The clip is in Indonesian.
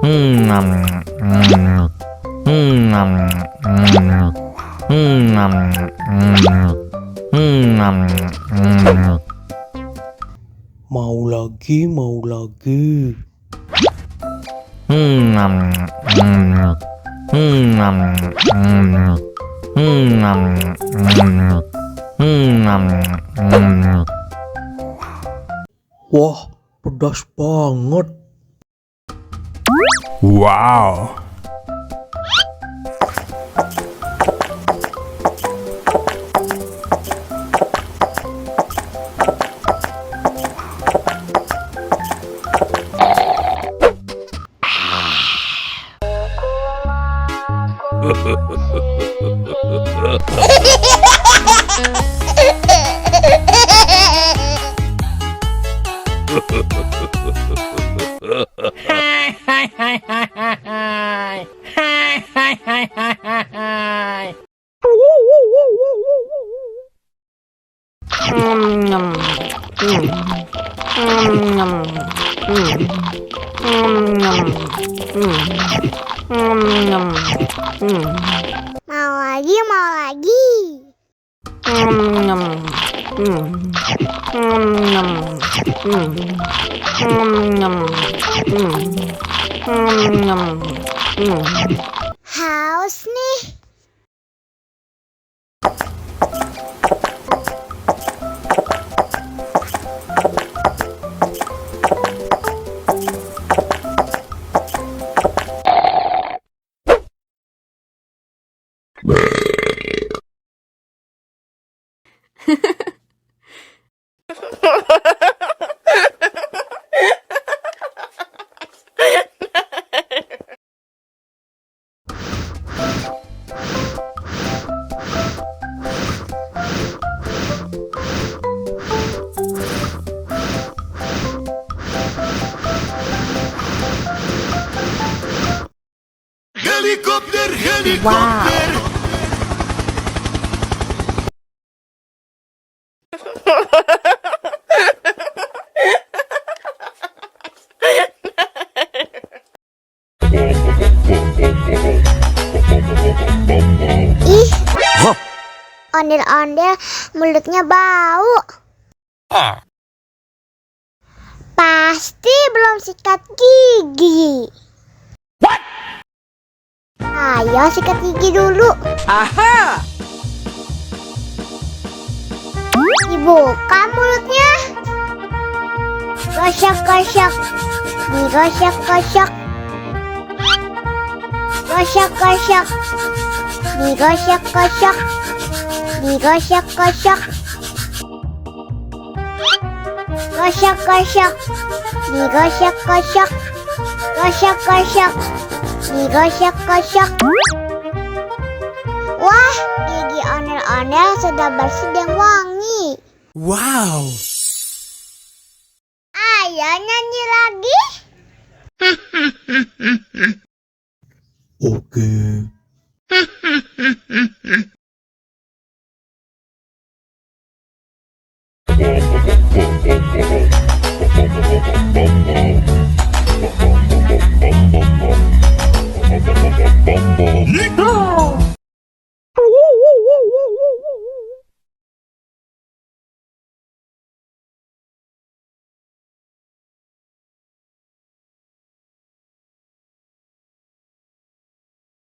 Mau lagi, mau lagi. Wah, pedas banget. Wow. Mau lagi, mau lagi. Haus nih. Helikopter, helikopter. Ih, ondel-ondel mulutnya bau. Pasti belum sikat gigi. Ayo sikat gigi dulu. Aha. Dibuka mulutnya. Gosok-gosok. Digosok-gosok. Gosok-gosok. Digosok-gosok. Digosok-gosok. Gosok-gosok. Digosok-gosok. Gosok-gosok. Digosok-gosok. Wah, gigi ondel-ondel sudah bersih dan wangi. Wow. Ayo nyanyi lagi. Oke. Bum bum.